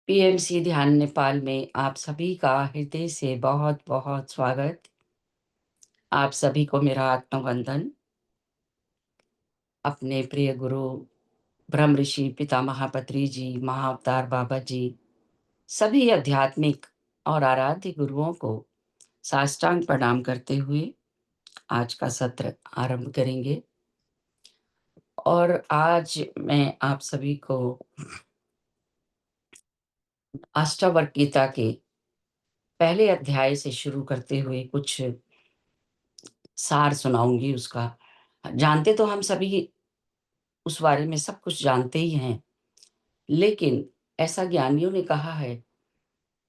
PMC ध्यान नेपाल में आप सभी का हृदय से बहुत-बहुत स्वागत। आप सभी को मेरा आत्मवंदन। अपने प्रिय गुरु ब्रह्म ऋषि पितामह पत्री जी, महाअवतार बाबा जी, सभी आध्यात्मिक और आराध्य गुरुओं को साष्टांग प्रणाम करते हुए आज का सत्र आरंभ करेंगे। और आज मैं आप सभी को अष्टावक्र गीता के पहले अध्याय से शुरू करते हुए कुछ सार सुनाऊँगी उसका। जानते तो हम सभी उस बारे में सब कुछ जानते ही हैं, लेकिन ऐसा ज्ञानियों ने कहा है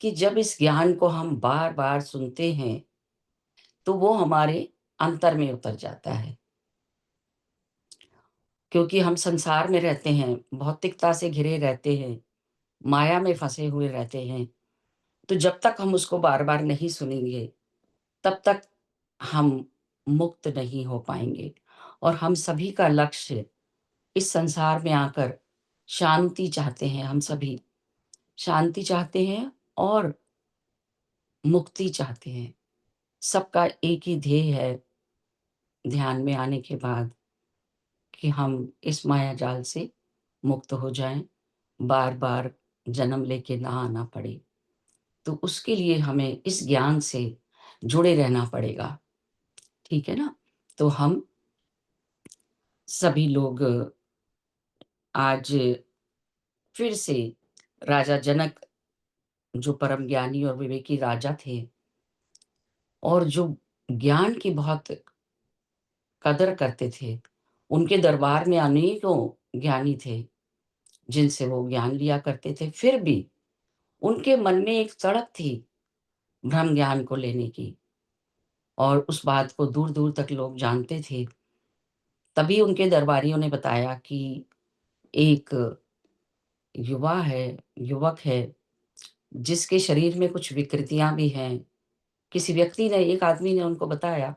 कि जब इस ज्ञान को हम बार-बार सुनते हैं, तो वो हमारे अंतर में उतर जाता है। क्योंकि हम संसार में रहते हैं, भौतिकता से घिरे रहते हैं, माया में फँसे हुए रहते हैं, तो जब तक हम उसको बार-बार नहीं सुनेंगे, तब तक हम मुक्त नहीं हो पाएँगे। और हम सभी का लक्ष्य इस संसार में आकर शांति चाहते हैं, हम सभी शांति चाहते हैं और मुक्ति चाहते हैं। सबका एक ही ध्येय है ध्यान में आने के बाद कि हम इस माया जाल से मुक्त हो जाएँ, बार-बार जन्म लेके ना आना पड़े। तो उसके लिए हमें इस ज्ञान से जुड़े रहना पड़ेगा, ठीक है ना? तो हम सभी लोग आज फिर से राजा जनक, जो परम ज्ञानी और विवेकी राजा थे और जो ज्ञान की बहुत कदर करते थे। उनके दरबार में अनेकों ज्ञानी थे, जिनसे वो ज्ञान लिया करते थे। फिर भी उनके मन में एक तड़प थी ब्रह्म ज्ञान को लेने की, और उस बात को दूर-दूर तक लोग जानते थे। तभी उनके दरबारियों ने बताया कि एक युवा है युवक है, जिसके शरीर में कुछ विकृतियाँ भी हैं। किसी व्यक्ति ने, एक आदमी ने उनको बताया,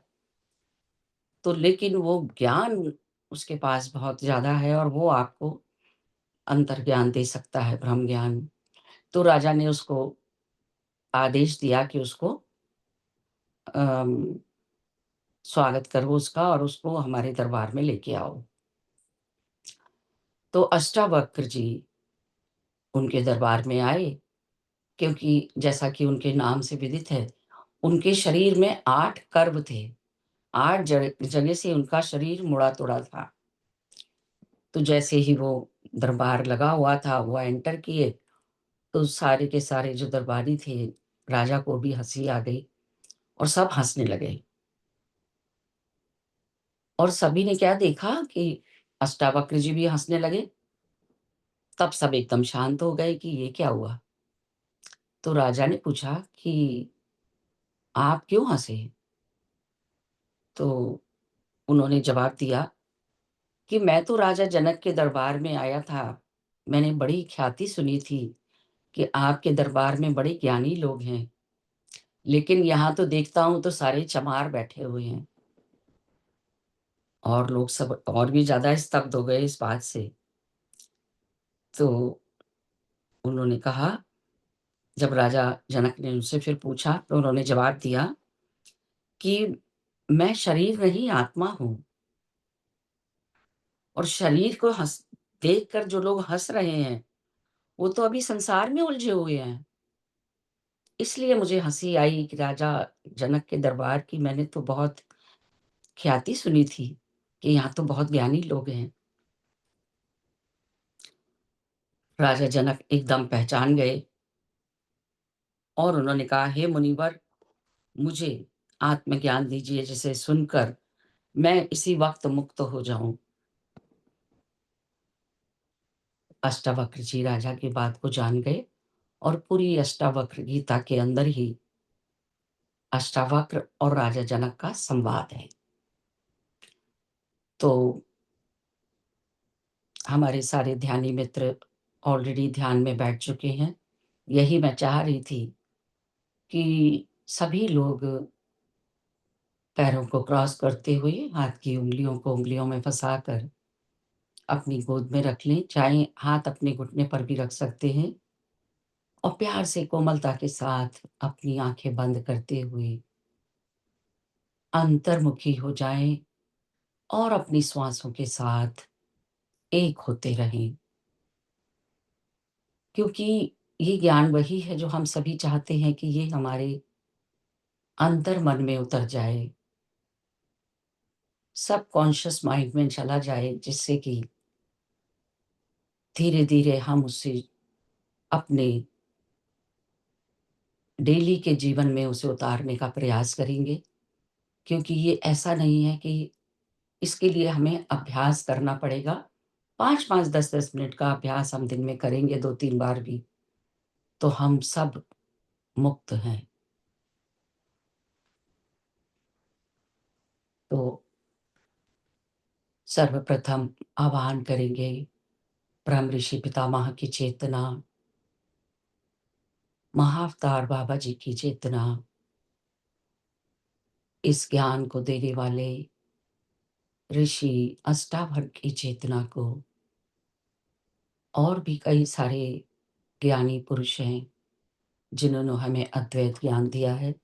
तो लेकिन वो ज्ञान उसके पास बहुत ज़्यादा है और वो आपको अंतर्ज्ञान दे सकता है, ब्रह्म ज्ञान। तो राजा ने उसको आदेश दिया कि उसको अम, स्वागत करो उसका और उसको हमारे दरबार में लेके आओ। तो अष्टावक्र जी उनके दरबार में आए, क्योंकि जैसा कि उनके नाम से विदित है, उनके शरीर में 8 कर्व थे। 8 जगह से उनका शरीर मुड़ा-तुड़ा था। तो जैसे ही वो दरबार लगा हुआ था, वो एंटर किए, तो सारे के सारे जो दरबारी थे, राजा को भी हँसी आ गई और सब हँसने लगे। और सभी ने क्या देखा कि अष्टावक्र जी भी हँसने लगे, तब सब एकदम शांत हो गए कि ये क्या हुआ? तो राजा ने पूछा कि आप क्यों हँसे? तो उन्होंने जवाब दिया कि मैं तो राजा जनक के दरबार में आया था। मैंने बड़ी ख्याति सुनी थी कि आपके दरबार में बड़े ज्ञानी लोग हैं, लेकिन यहाँ तो देखता हूँ तो सारे चमार बैठे हुए हैं। और लोग सब और भी ज़्यादा स्तब्ध हो गए इस बात से। तो उन्होंने कहा, जब राजा जनक ने उनसे फिर पूछा, तो उन्होंने जवाब दिया कि मैं शरीर नहीं, आत्मा हूँ। और शरीर को देखकर जो लोग हँस रहे हैं, वो तो अभी संसार में उलझे हुए हैं। इसलिए मुझे हँसी आई कि राजा जनक के दरबार की मैंने तो बहुत ख्याति सुनी थी कि यहाँ तो बहुत ज्ञानी लोग हैं। राजा जनक एकदम पहचान गए और उन्होंने कहा, हे मुनिवर, मुझे आत्मज्ञान दीजिए, जिसे सुनकर मैं इसी वक्त मुक्त हो जाऊं। अष्टावक्र जी राजा की बात को जान गए, और पूरी अष्टावक्र गीता के अंदर ही अष्टावक्र और राजा जनक का संवाद है। तो हमारे सारे ध्यानी मित्र ऑलरेडी ध्यान में बैठ चुके हैं। यही मैं चाह रही थी कि सभी लोग पैरों को क्रॉस करते हुए हाथ की उँगलियों को उँगलियों में फंसाकर अपनी गोद में रख लें, चाहे हाथ अपने घुटने पर भी रख सकते हैं। और प्यार से कोमलता के साथ अपनी आँखें बंद करते हुए अंतर्मुखी हो जाएँ और अपनी श्वासों के साथ एक होते रहें। क्योंकि ये ज्ञान वही है जो हम सभी चाहते हैं कि ये हमारे अंतर मन में उतर जाए, सबकॉन्शियस माइंड में चला जाए, जिससे कि धीरे-धीरे हम उसे अपने डेली के जीवन में उसे उतारने का प्रयास करेंगे। क्योंकि ये ऐसा नहीं है कि इसके लिए हमें अभ्यास करना पड़ेगा। 5-5, 10-10 मिनट का अभ्यास हम दिन में करेंगे 2-3 बार भी, तो हम सब मुक्त हैं। तो सर्वप्रथम आह्वान करेंगे ब्रह्म ऋषि पितामह की चेतना, महाअवतार बाबा जी की चेतना, इस ज्ञान को देने वाले ऋषि अष्टावक्र की चेतना को, और भी कई सारे ज्ञानी पुरुष हैं जिन्होंने हमें अद्वैत ज्ञान दिया है।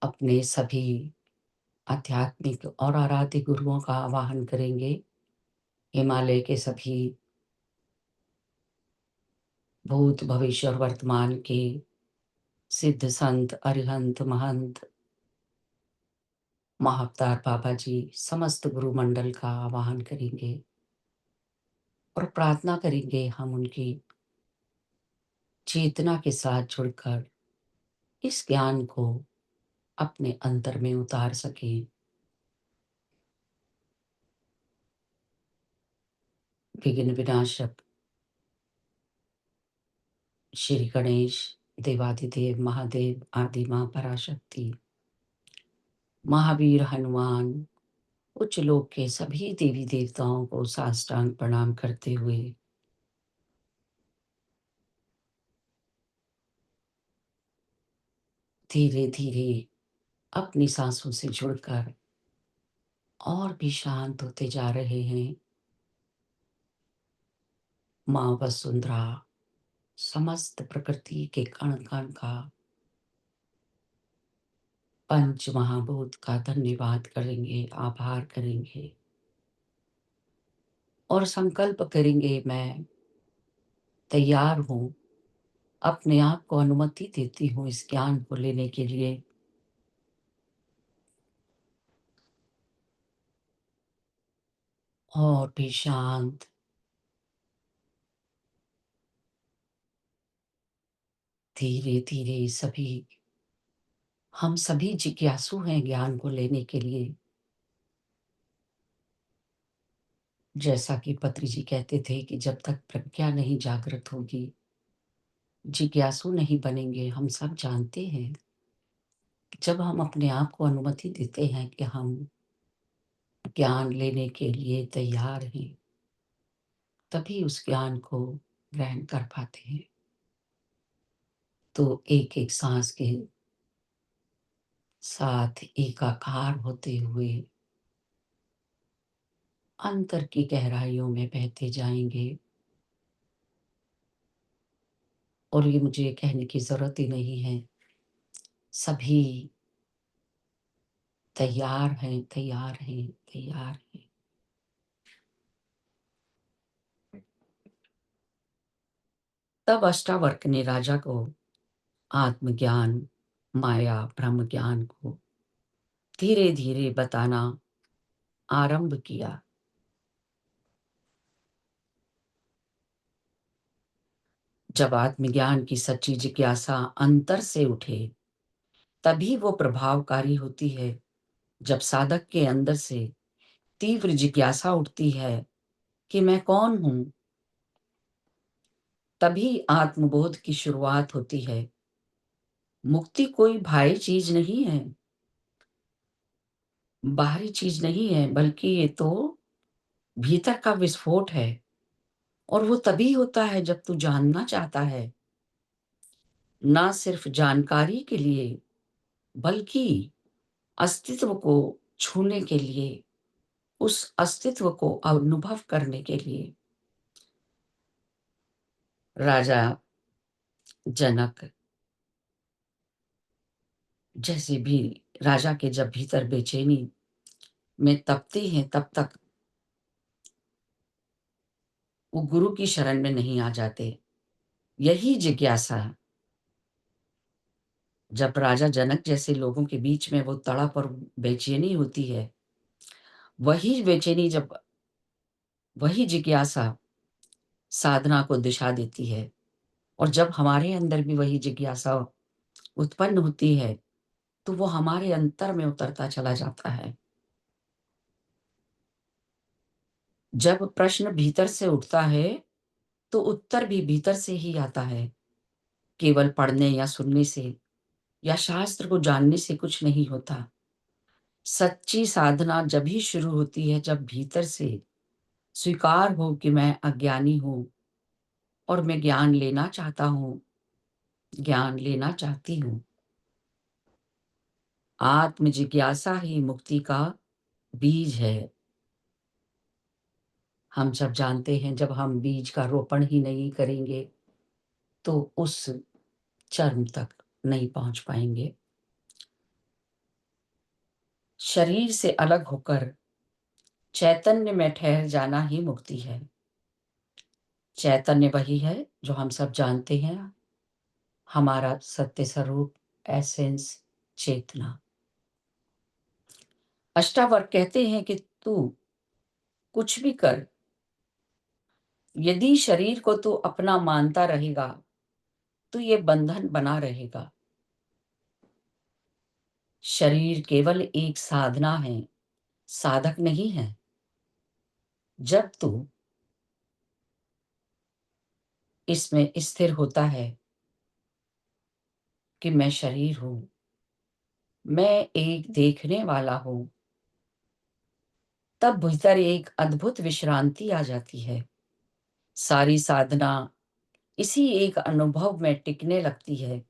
अपने सभी आध्यात्मिक और आराध्य गुरुओं का आवाहन करेंगे। हिमालय के सभी भूत, भविष्य और वर्तमान के सिद्ध संत, अरिहंत, महंत, महाअवतार बाबा जी, समस्त गुरु मंडल का आवाहन करेंगे और प्रार्थना करेंगे हम उनकी चेतना के साथ जुड़कर इस ज्ञान को अपने अंतर में उतार सकें। विघ्न विनाशक श्री गणेश, देवाधिदेव महादेव, आदि माँ पराशक्ति, महावीर, हनुमान, उच्च लोक के सभी देवी देवताओं को साष्टांग प्रणाम करते हुए धीरे धीरे अपनी सांसों से जुड़कर और भी शांत होते जा रहे हैं। माँ वसुंधरा समस्त प्रकृति के कण कण का, पंच महाभूत का धन्यवाद करेंगे, आभार करेंगे और संकल्प करेंगे, मैं तैयार हूँ, अपने आप को अनुमति देती हूँ इस ज्ञान को लेने के लिए। और भी शांत, धीरे धीरे सभी, हम सभी जिज्ञासु हैं ज्ञान को लेने के लिए। जैसा कि पत्री जी कहते थे कि जब तक प्रज्ञा नहीं जागृत होगी, जिज्ञासु नहीं बनेंगे। हम सब जानते हैं, जब हम अपने आप को अनुमति देते हैं कि हम ज्ञान लेने के लिए तैयार हैं, तभी उस ज्ञान को ग्रहण कर पाते हैं। तो एक एक सांस के साथ एकाकार होते हुए अंतर की गहराइयों में बहते जाएंगे। और ये मुझे कहने की जरूरत ही नहीं है, सभी तैयार हैं, तैयार हैं, तैयार हैं। तब अष्टावक्र ने राजा को आत्मज्ञान, माया, ब्रह्म ज्ञान को धीरे धीरे बताना आरंभ किया। जब आत्मज्ञान की सच्ची जिज्ञासा अंतर से उठे, तभी वो प्रभावकारी होती है। जब साधक के अंदर से तीव्र जिज्ञासा उठती है कि मैं कौन हूं, तभी आत्मबोध की शुरुआत होती है। मुक्ति कोई बाहरी चीज नहीं है, बाहरी चीज नहीं है, बल्कि ये तो भीतर का विस्फोट है। और वो तभी होता है जब तू जानना चाहता है, ना सिर्फ जानकारी के लिए, बल्कि अस्तित्व को छूने के लिए, उस अस्तित्व को अनुभव करने के लिए। राजा जनक जैसे भी राजा के जब भीतर बेचैनी में तपते हैं, तब तक वो गुरु की शरण में नहीं आ जाते। यही जिज्ञासा जब राजा जनक जैसे लोगों के बीच में वो तड़प और बेचैनी होती है, वही बेचैनी जब वही जिज्ञासा साधना को दिशा देती है। और जब हमारे अंदर भी वही जिज्ञासा उत्पन्न होती है, तो वो हमारे अंतर में उतरता चला जाता है। जब प्रश्न भीतर से उठता है, तो उत्तर भी भीतर से ही आता है। केवल पढ़ने या सुनने से या शास्त्र को जानने से कुछ नहीं होता। सच्ची साधना जब ही शुरू होती है, जब भीतर से स्वीकार हो कि मैं अज्ञानी हूँ और मैं ज्ञान लेना चाहता हूँ, ज्ञान लेना चाहती हूँ। आत्म जिज्ञासा ही मुक्ति का बीज है। हम सब जानते हैं, जब हम बीज का रोपण ही नहीं करेंगे, तो उस चरम तक नहीं पहुंच पाएंगे। शरीर से अलग होकर चैतन्य में ठहर जाना ही मुक्ति है। चैतन्य वही है जो हम सब जानते हैं, हमारा सत्य स्वरूप, एसेंस, चेतना। अष्टावक्र कहते हैं कि तू कुछ भी कर, यदि शरीर को तू अपना मानता रहेगा, तो ये बंधन बना रहेगा। शरीर केवल एक साधना है, साधक नहीं है। जब तू इसमें स्थिर होता है कि मैं शरीर हूं, मैं एक देखने वाला हूं, तब भीतर एक अद्भुत विश्रांति आ जाती है। सारी साधना इसी एक अनुभव में टिकने लगती है,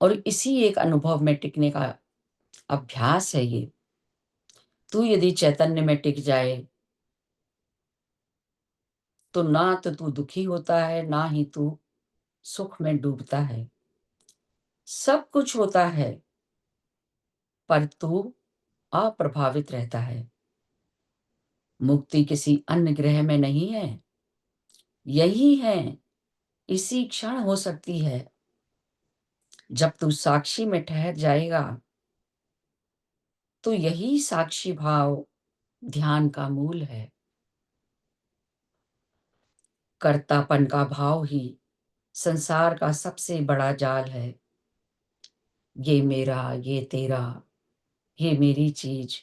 और इसी एक अनुभव में टिकने का अभ्यास है ये। तू यदि चैतन्य में टिक जाए, तो ना तो तू दुखी होता है, ना ही तू सुख में डूबता है। सब कुछ होता है, पर तू अप्रभावित रहता है। मुक्ति किसी अन्य ग्रह में नहीं है, यही है, इसी क्षण हो सकती है। जब तू साक्षी में ठहर जाएगा, तो यही साक्षी भाव ध्यान का मूल है। कर्तापन का भाव ही संसार का सबसे बड़ा जाल है। ये मेरा, ये तेरा, ये मेरी चीज,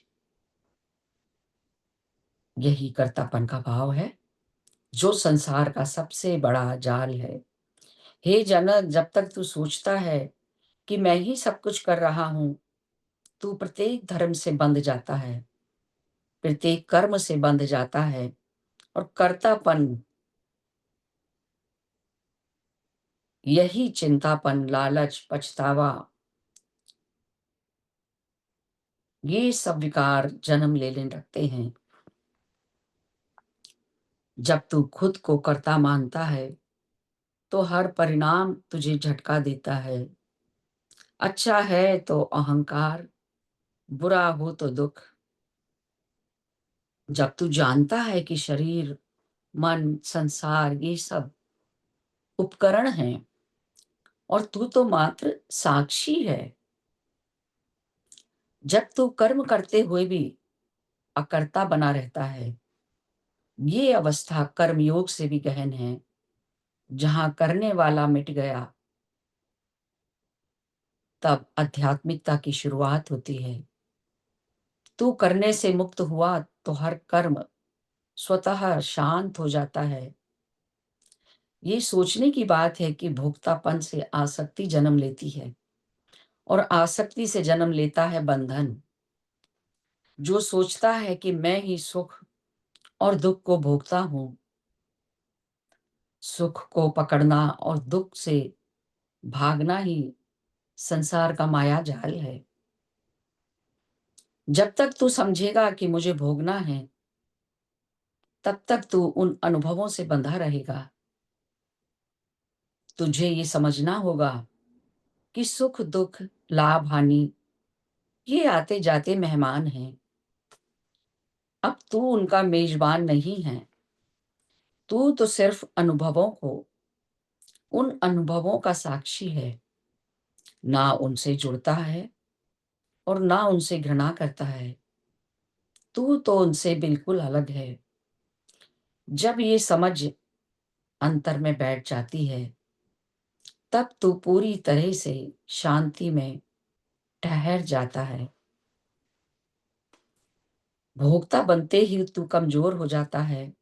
यही कर्तापन का भाव है, जो संसार का सबसे बड़ा जाल है। हे जनक, जब तक तू सोचता है कि मैं ही सब कुछ कर रहा हूं, तू प्रत्येक धर्म से बंध जाता है, प्रत्येक कर्म से बंध जाता है। और कर्तापन, यही चिंतापन, लालच, पछतावा, ये सब विकार जन्म ले लेने लगते हैं। जब तू खुद को कर्ता मानता है, तो हर परिणाम तुझे झटका देता है। अच्छा है तो अहंकार, बुरा हो तो दुख। जब तू जानता है कि शरीर, मन, संसार ये सब उपकरण हैं, और तू तो मात्र साक्षी है। जब तू कर्म करते हुए भी अकर्ता बना रहता है, ये अवस्था कर्मयोग से भी गहन है। जहां करने वाला मिट गया, तब आध्यात्मिकता की शुरुआत होती है। तू करने से मुक्त हुआ, तो हर कर्म स्वतः शांत हो जाता है। ये सोचने की बात है कि भोक्तापन से आसक्ति जन्म लेती है, और आसक्ति से जन्म लेता है बंधन। जो सोचता है कि मैं ही सुख और दुख को भोगता हूं, सुख को पकड़ना और दुख से भागना ही संसार का माया जाल है। जब तक तू समझेगा कि मुझे भोगना है, तब तक तू उन अनुभवों से बंधा रहेगा। तुझे ये समझना होगा कि सुख-दुःख, लाभ-हानि ये आते-जाते मेहमान हैं। अब तू उनका मेज़बान नहीं है। तू तो सिर्फ़ उन अनुभवों का साक्षी है। ना उनसे जुड़ता है और ना उनसे घृणा करता है। तू तो उनसे बिल्कुल अलग है। जब ये समझ अंतर में बैठ जाती है, तब तू पूरी तरह से शांति में ठहर जाता है। भोक्ता बनते ही तू कमज़ोर हो जाता है।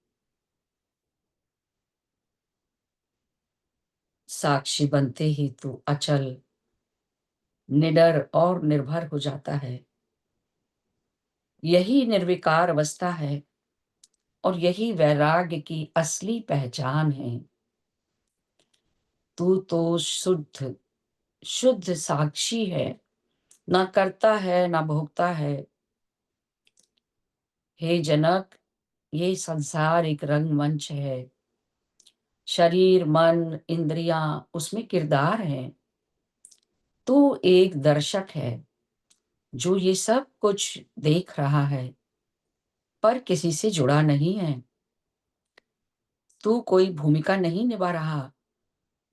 साक्षी बनते ही तू अचल, निडर और निर्भर हो जाता है। यही निर्विकार अवस्था है और यही वैराग्य की असली पहचान है। तू तो शुद्ध साक्षी है, ना करता है, ना भोगता है। हे जनक, ये संसार एक रंगमंच है। शरीर, मन, इंद्रियां उसमें किरदार हैं। तू एक दर्शक है जो ये सब कुछ देख रहा है, पर किसी से जुड़ा नहीं है। तू कोई भूमिका नहीं निभा रहा,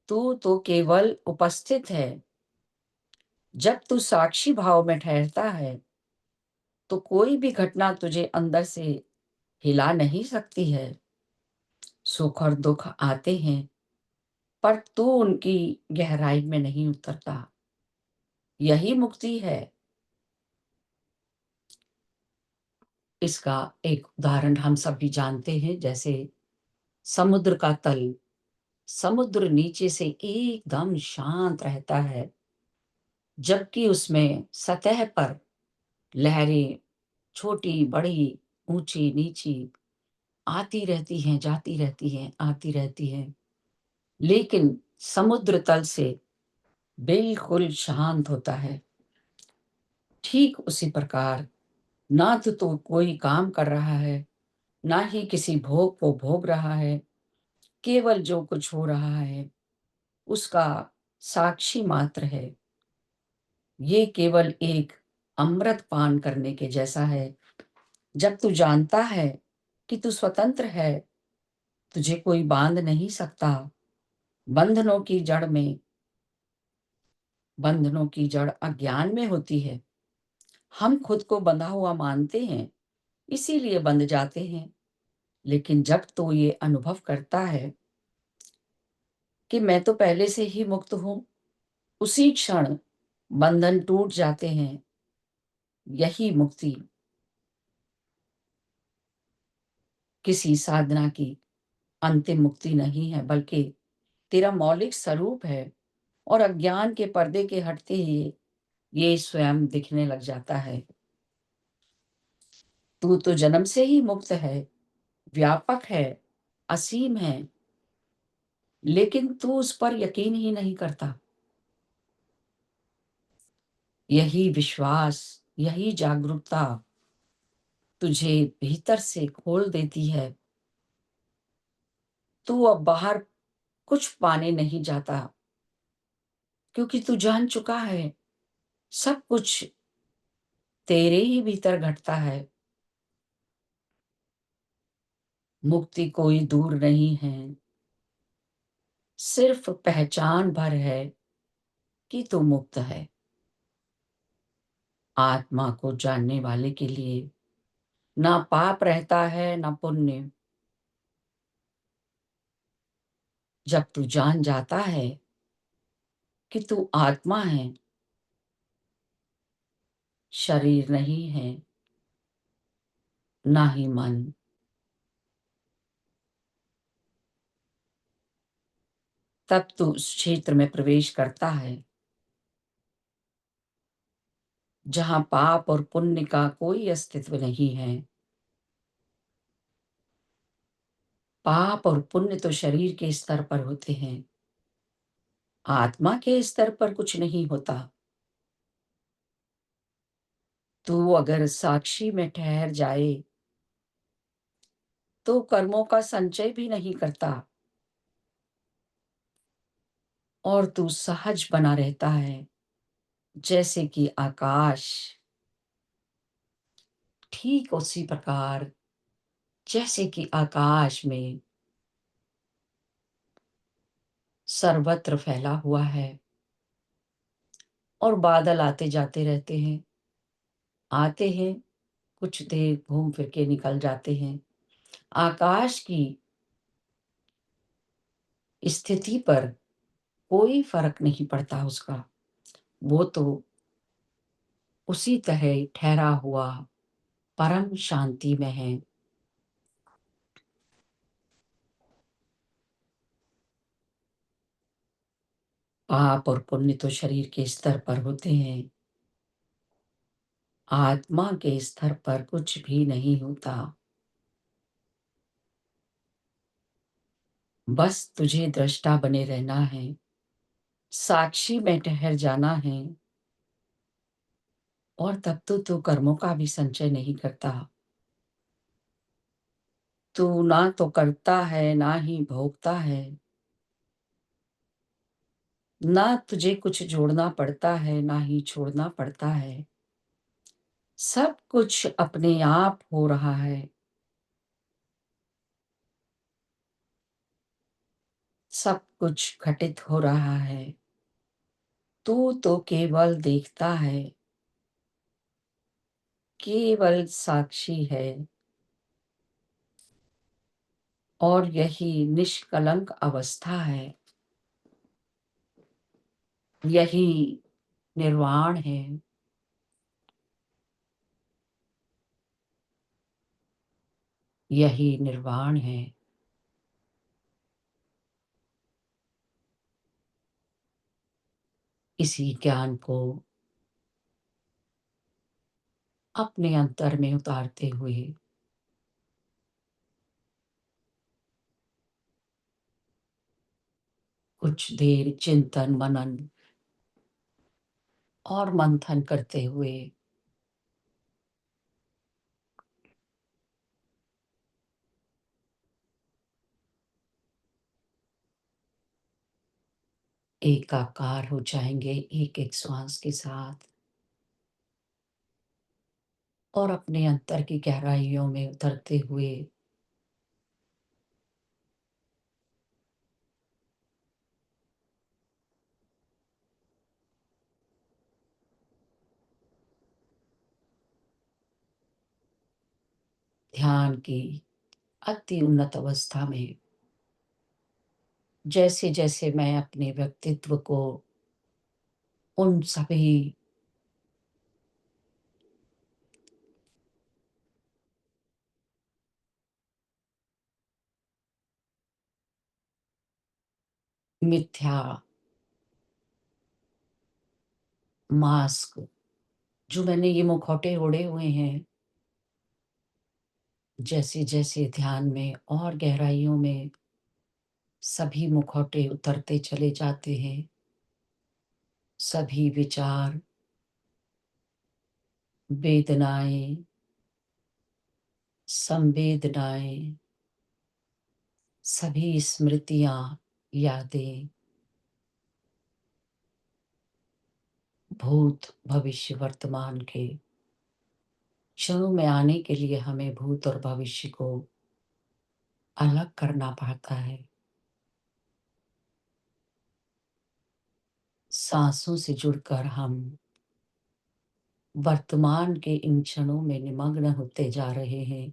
तू तो केवल उपस्थित है। जब तू साक्षी भाव में ठहरता है, तो कोई भी घटना तुझे अंदर से हिला नहीं सकती है। सुख और दुख आते हैं, पर तू उनकी गहराई में नहीं उतरता। यही मुक्ति है। इसका एक उदाहरण हम सभी जानते हैं, जैसे समुद्र का तल। समुद्र नीचे से एकदम शांत रहता है, जबकि उसमें सतह पर लहरें छोटी, बड़ी, ऊंची, नीची आती रहती हैं, जाती रहती हैं, आती रहती हैं। लेकिन समुद्र तल से बिल्कुल शांत होता है। ठीक उसी प्रकार ना तो कोई काम कर रहा है, ना ही किसी भोग को भोग रहा है। केवल जो कुछ हो रहा है, उसका साक्षी मात्र है। ये केवल एक अमृत पान करने के जैसा है। जब तू जानता है कि तू स्वतंत्र है, तुझे कोई बांध नहीं सकता। बंधनों की जड़ में बंधनों की जड़ अज्ञान में होती है। हम खुद को बंधा हुआ मानते हैं, इसीलिए बंध जाते हैं। लेकिन जब तू ये अनुभव करता है कि मैं तो पहले से ही मुक्त हूँ, उसी क्षण बंधन टूट जाते हैं। यही मुक्ति किसी साधना की अंतिम मुक्ति नहीं है, बल्कि तेरा मौलिक स्वरूप है। और अज्ञान के पर्दे के हटते ही ये स्वयं दिखने लग जाता है। तू तो जन्म से ही मुक्त है, व्यापक है, असीम है, लेकिन तू उस पर यकीन ही नहीं करता। यही विश्वास, यही जागरूकता तुझे भीतर से खोल देती है। तू अब बाहर कुछ पाने नहीं जाता, क्योंकि तू जान चुका है सब कुछ तेरे ही भीतर घटता है। मुक्ति कोई दूर नहीं है, सिर्फ पहचान भर है कि तू मुक्त है। आत्मा को जानने वाले के लिए ना पाप रहता है, ना पुण्य। जब तू जान जाता है कि तू आत्मा है, शरीर नहीं है, ना ही मन, तब तू उस क्षेत्र में प्रवेश करता है जहां पाप और पुण्य का कोई अस्तित्व नहीं है। पाप और पुण्य तो शरीर के स्तर पर होते हैं, आत्मा के स्तर पर कुछ नहीं होता। तू अगर साक्षी में ठहर जाए, तो कर्मों का संचय भी नहीं करता और तू सहज बना रहता है, जैसे कि आकाश। ठीक उसी प्रकार जैसे कि आकाश में सर्वत्र फैला हुआ है और बादल आते जाते रहते हैं, आते हैं, कुछ देर घूम फिर के निकल जाते हैं। आकाश की स्थिति पर कोई फ़र्क नहीं पड़ता उसका, वो तो उसी तरह ठहरा हुआ परम शांति में है। पाप और पुण्य तो शरीर के स्तर पर होते हैं, आत्मा के स्तर पर कुछ भी नहीं होता। बस तुझे दृष्टा बने रहना है, साक्षी में ठहर जाना है और तब तो तू कर्मों का भी संचय नहीं करता। तू ना तो करता है, ना ही भोगता है, ना तुझे कुछ जोड़ना पड़ता है, ना ही छोड़ना पड़ता है। सब कुछ अपने आप हो रहा है, सब कुछ घटित हो रहा है। तू तो केवल देखता है, केवल साक्षी है और यही निष्कलंक अवस्था है, यही निर्वाण है। यही निर्वाण है। इसी ज्ञान को अपने अंतर में उतारते हुए कुछ देर चिंतन मनन और मंथन करते हुए एकाकार हो जाएंगे एक एक श्वास के साथ और अपने अंतर की गहराइयों में उतरते हुए ध्यान की अति उन्नत अवस्था में जैसे जैसे मैं अपने व्यक्तित्व को उन सभी मिथ्या मास्क जो मैंने ये मुखौटे ओढ़े हुए हैं, जैसे जैसे ध्यान में और गहराइयों में सभी मुखौटे उतरते चले जाते हैं, सभी विचार, वेदनाएं, संवेदनाएं, सभी स्मृतियां, यादें, भूत भविष्य वर्तमान के क्षणों में आने के लिए हमें भूत और भविष्य को अलग करना पड़ता है। सांसों से जुड़कर हम वर्तमान के इन क्षणों में निमग्न होते जा रहे हैं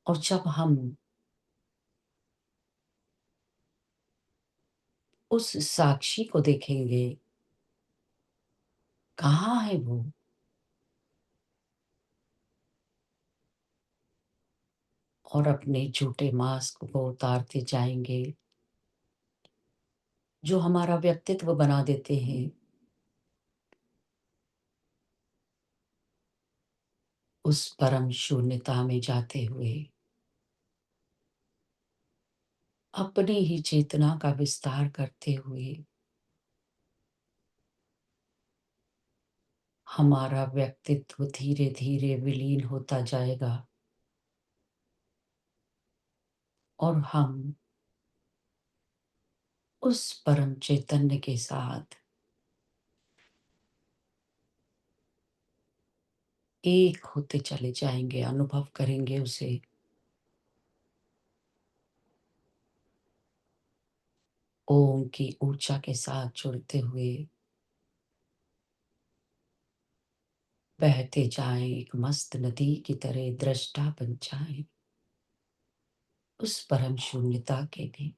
और जब हम उस साक्षी को देखेंगे, कहाँ है वो? और अपने झूठे मास्क को उतारते जाएंगे जो हमारा व्यक्तित्व बना देते हैं। उस परम शून्यता में जाते हुए अपनी ही चेतना का विस्तार करते हुए हमारा व्यक्तित्व धीरे धीरे विलीन होता जाएगा और हम उस परम चैतन्य के साथ एक होते चले जाएँगे, अनुभव करेंगे उसे। ओम की ऊर्जा के साथ जुड़ते हुए बहते जाएँ, एक मस्त नदी की तरह दृष्टा बन जाएँ, उस परम शून्यता के भी।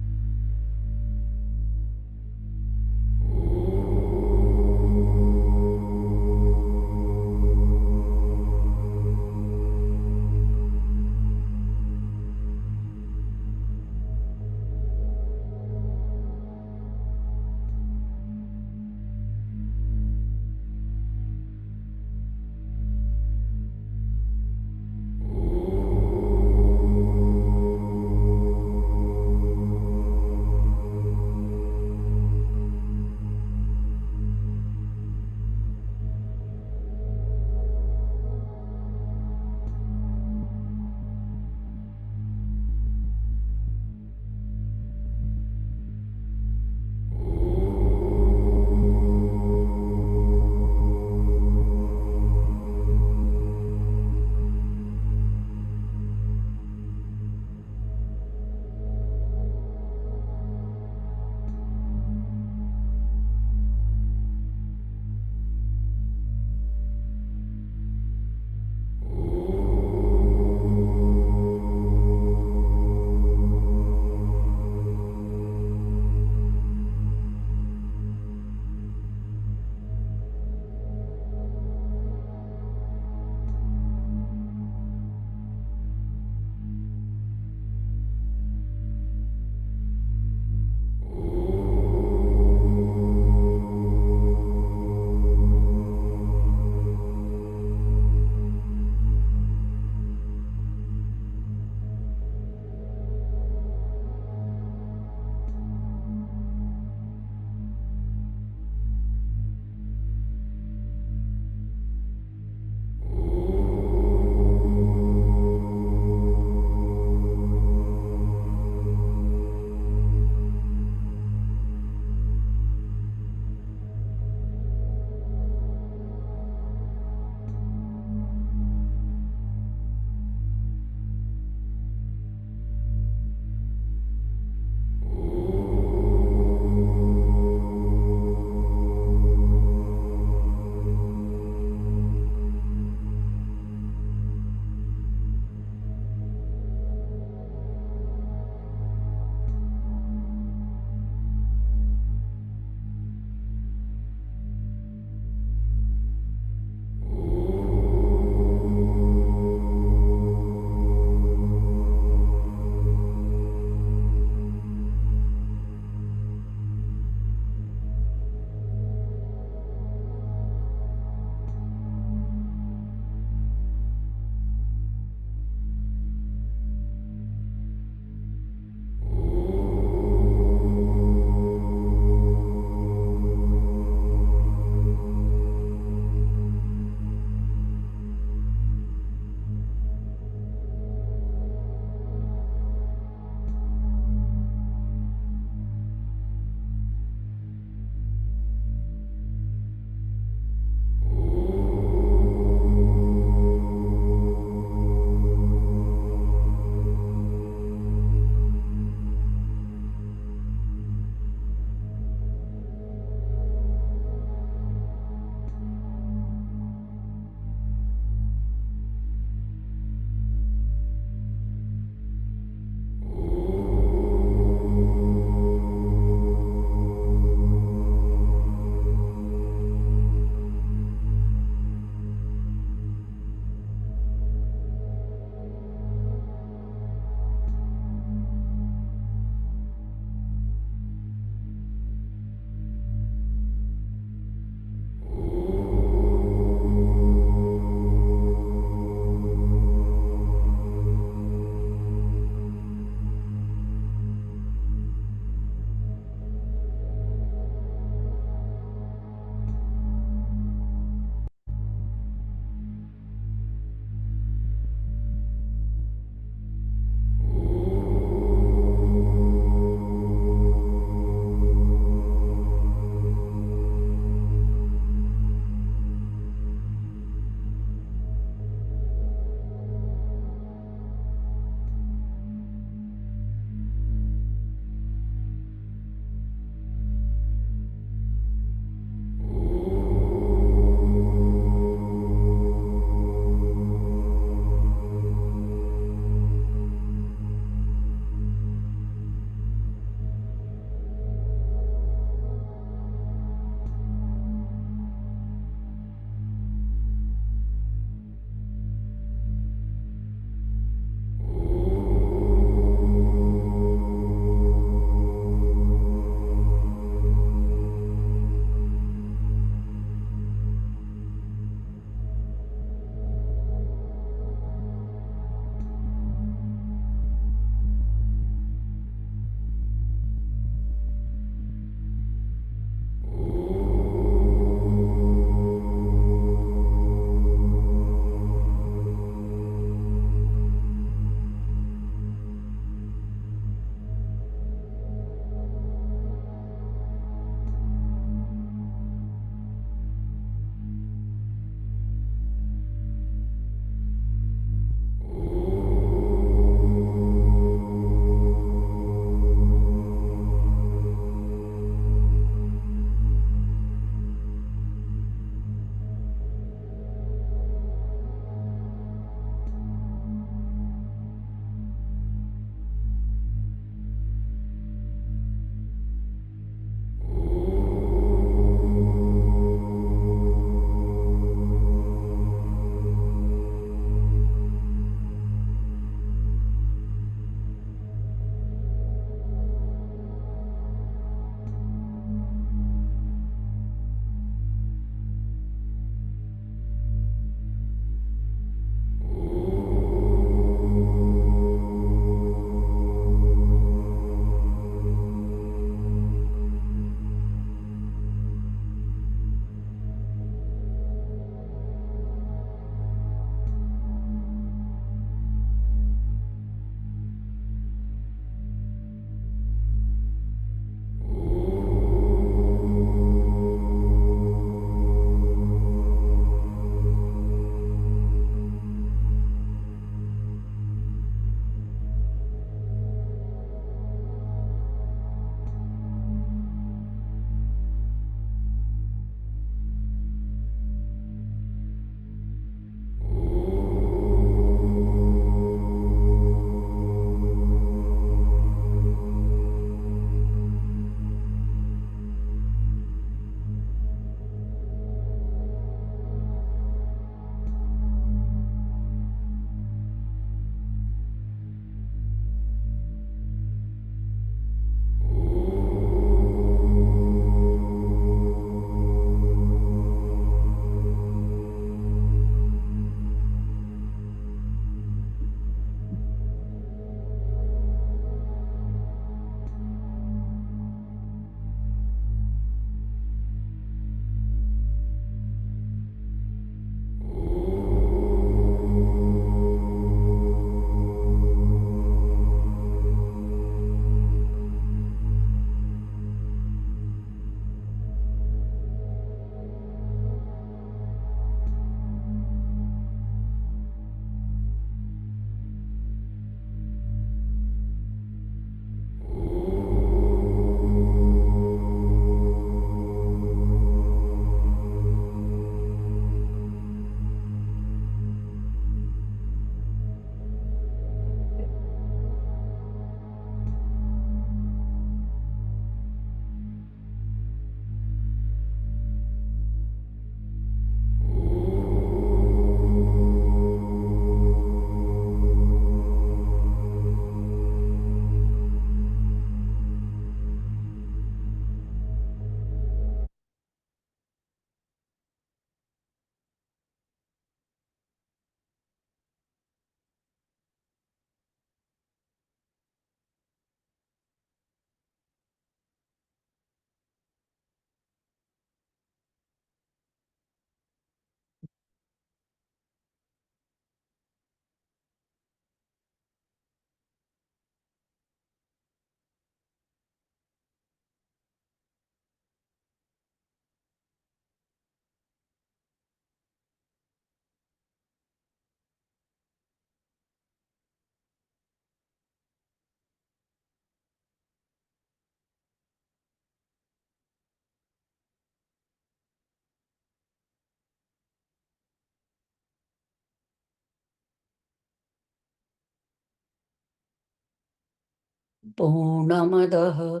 पूर्णमदः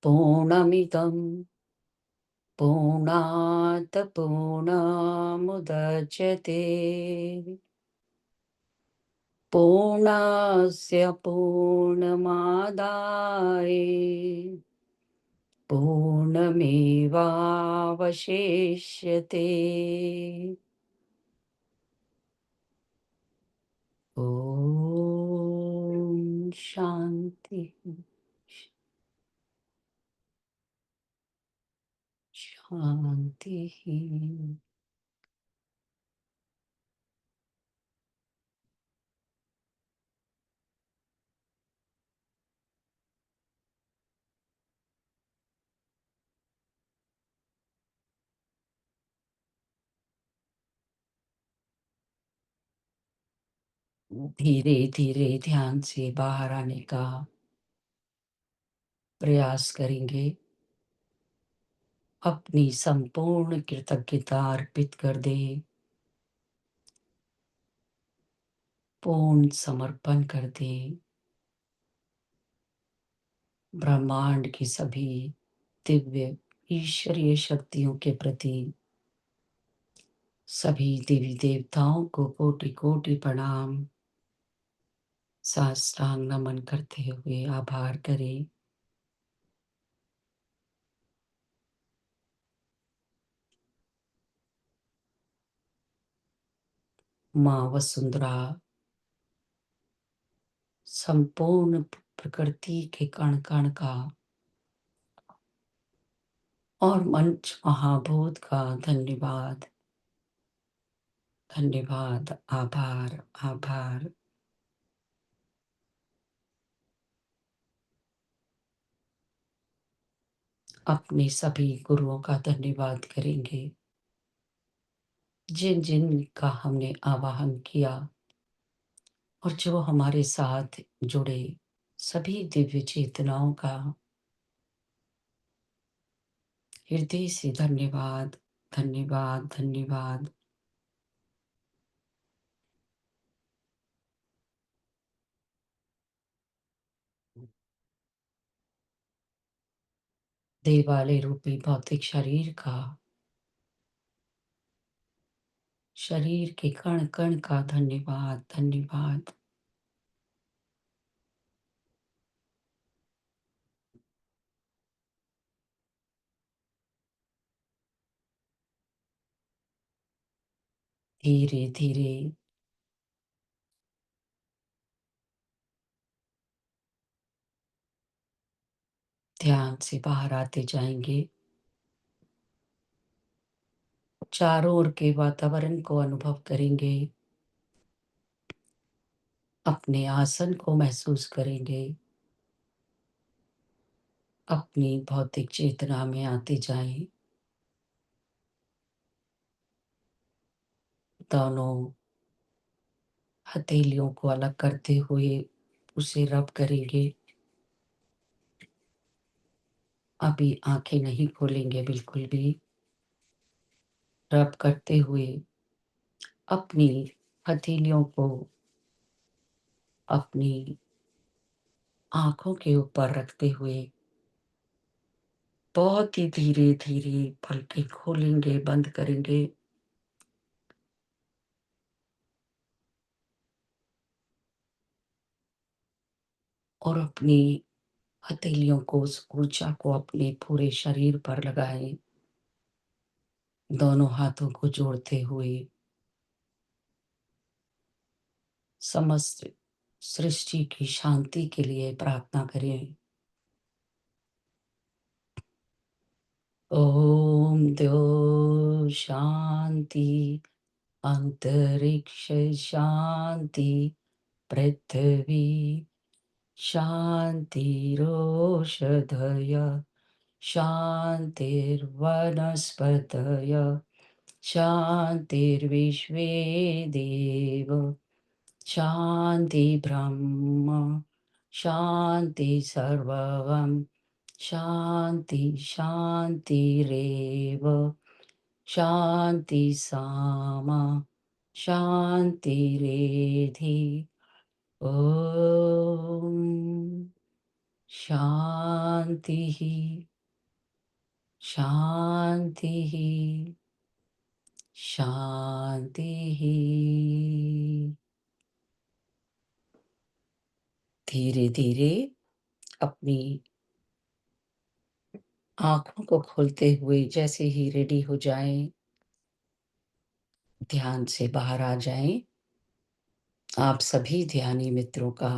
पूर्णमिदं पूर्णात् पूर्णमुदच्यते पूर्णस्य पूर्णमादाय पूर्णमेवावशिष्यते। ॐ शान्ति शान्तिः। धीरे-धीरे ध्यान से बाहर आने का प्रयास करेंगे। अपनी संपूर्ण कृतज्ञता अर्पित कर दें, पूर्ण समर्पण कर दें ब्रह्मांड की सभी दिव्य ईश्वरीय शक्तियों के प्रति। सभी देवी देवताओं को कोटि-कोटि प्रणाम। साष्टांग नमन करते हुए आभार करें। माँ वसुंधरा संपूर्ण प्रकृति के कण-कण का और मंच महाभूत का धन्यवाद, धन्यवाद, आभार, आभार। अपने सभी गुरुओं का धन्यवाद करेंगे, जिन-जिन का हमने आवाहन किया और जो हमारे साथ जुड़े, सभी दिव्य चेतनाओं का हृदय से धन्यवाद, धन्यवाद, धन्यवाद। देवालय रूपी भौतिक शरीर का, शरीर के कण-कण का धन्यवाद, धन्यवाद। धीरे-धीरे ध्यान से बाहर आते जाएँगे। चारों ओर के वातावरण को अनुभव करेंगे। अपने आसन को महसूस करेंगे। अपनी भौतिक चेतना में आते जाएँ। दोनों हथेलियों को अलग करते हुए उसे रब करेंगे। अभी आँखें नहीं खोलेंगे बिल्कुल भी। रब करते हुए अपनी हथेलियों को अपनी आँखों के ऊपर रखते हुए बहुत ही धीरे-धीरे पलकें खोलेंगे, बंद करेंगे और अपनी हथेलियों को, उस ऊर्जा को अपने पूरे शरीर पर लगाएँ। दोनों हाथों को जोड़ते हुए समस्त सृष्टि की शांति के लिए प्रार्थना करें। ओम द्यो शांति, अंतरिक्ष शांति, पृथ्वी शान्तिरोषधय शान्तिर्वनस्पतयः शान्तिर्विश्वे देव शान्ति ब्रह्म शान्ति सर्वं शान्ति शान्तिरेव शान्ति सामा शान्तिरेधि ॐ शान्तिः, शान्तिः, शान्तिः। धीरे-धीरे अपनी आँखों को खोलते हुए जैसे ही रेडी हो जाएँ, ध्यान से बाहर आ जाएँ। आप सभी ध्यानी मित्रों का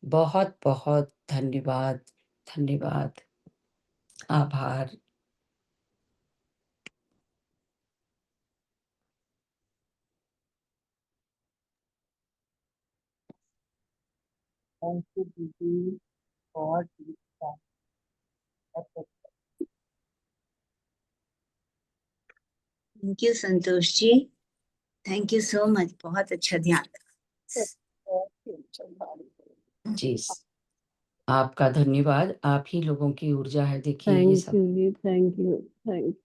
बहुत-बहुत धन्यवाद, धन्यवाद, आभार। थैंक यू दीदी, बहुत thank you Santosh ji, thank you so much, बहुत अच्छा ध्यान। जी, आपका धन्यवाद। आप ही लोगों की ऊर्जा है, देखिए ये थैंक सब। You ji, thank you, thank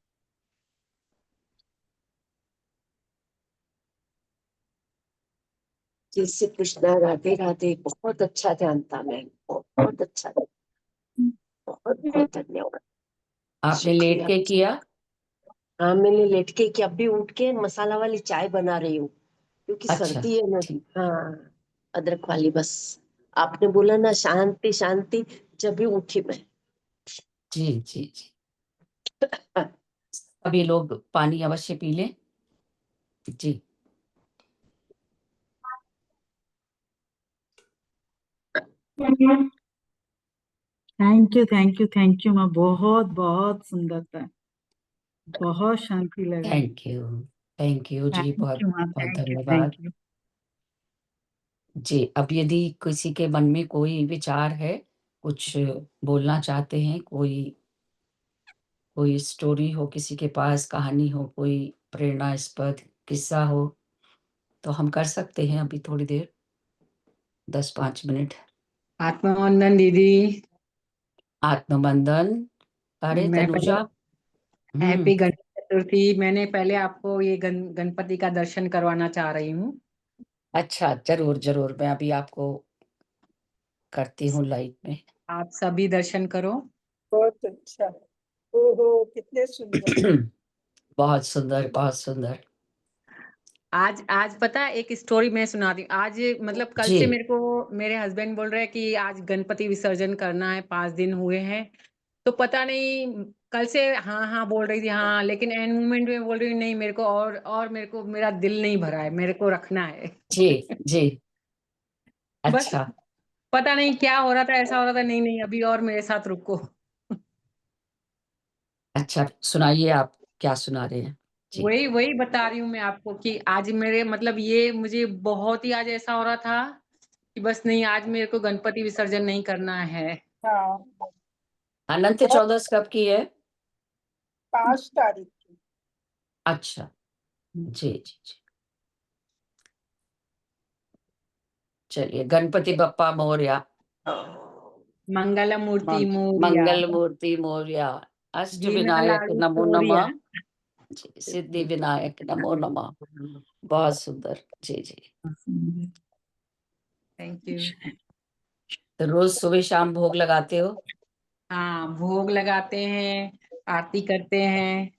जय श्री कृष्णा, राधे राधे। बहुत अच्छा ध्यान था मैम, बहुत अच्छा, बहुत बहुत धन्यवाद। आपने लेट शुक्रिया। के किया? हाँ, मैंने लेट के कि अभी उठ के मसाला वाली चाय बना रही हूँ, क्योंकि अच्छा, सर्दी है ना। ठीक। हाँ, अदरक वाली। बस आपने बोला ना शांति शांति, जब भी उठी मैं। जी, जी, जी। सभी लोग पानी अवश्य पी लें। जी। थैंक यू, थैंक यू माँ, बहुत बहुत सुंदर था, बहुत शांति लगा। Thank you ji, thank you माँ, बहुत थैंक यू, थैंक धन्यवाद। यू। जी, अब यदि किसी के मन में कोई विचार है, कुछ बोलना चाहते हैं, कोई कोई स्टोरी हो किसी के पास, कहानी हो, कोई प्रेरणास्पद किस्सा हो, तो हम कर सकते हैं अभी थोड़ी देर, 10-5 मिनट। आत्मवंदन दीदी। आत्मबंधन। अरे मैं तनुजा। पहले हुँ, हैप्पी गणेश चतुर्थी। मैंने पहले आपको ये गणपति का दर्शन करवाना चाह रही हूँ। अच्छा, ज़रूर, ज़रूर, मैं अभी आपको करती हूँ लाइव में। आप सभी दर्शन करो। बहुत अच्छा। ओहो, कितने सुंदर। बहुत सुंदर, बहुत सुंदर। आज आज पता है, एक स्टोरी मैं सुनाती हूँ। आज मतलब कल जी, से मेरे को मेरे हस्बैंड बोल रहे हैं कि आज गणपति विसर्जन करना है, 5 दिन हुए हैं। तो पता नहीं, कल से हाँ हाँ बोल रही थी, हाँ, लेकिन एंड मोमेंट में बोल रही हूँ नहीं, मेरे को और मेरे को मेरा दिल नहीं भरा है, मेरे को रखना है। जी, जी। बस अच्छा, पता नहीं क्या हो रहा था, ऐसा हो रहा था, नहीं नहीं अभी और मेरे साथ रुको। अच्छा, सुनाइए आप क्या सुना रहे हैं? जी, वही वही बता रही हूँ मैं आपको कि आज मेरे मतलब ये मुझे बहुत ही आज ऐसा हो रहा था कि बस नहीं, आज मेरे को गणपति विसर्जन नहीं करना है। हाँ, अनंत बहुत। चौदस कब की है? 5 तारीख की। अच्छा, जी, जी, जी। चलिए, गणपति बप्पा मोरया, मंगल मूर्ति मोरिया, मंगल मूर्ति मोरया, अष्ट वीणा विनायक लाडू नमो तोरिया। नमः, जी, सिद्धि विनायक नमो नमः। बहुत सुंदर। जी, जी। Thank you. तो रोज़ सुबह-शाम भोग लगाते हो? हाँ, भोग लगाते हैं, आरती करते हैं।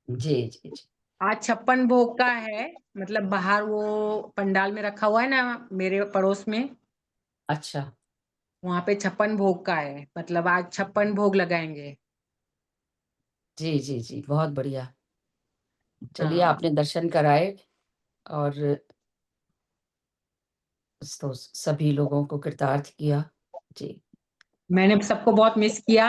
जी, जी, जी। आज 56 भोग का है, मतलब बाहर वो पंडाल में रखा हुआ है ना मेरे पड़ोस में, अच्छा, वहां पे 56 भोग का है, मतलब आज 56 भोग लगाएंगे। जी, जी, जी, बहुत बढ़िया। चलिए, हाँ, आपने दर्शन कराए और तो सभी लोगों को कृतार्थ किया। जी। मैंने सबको बहुत मिस किया।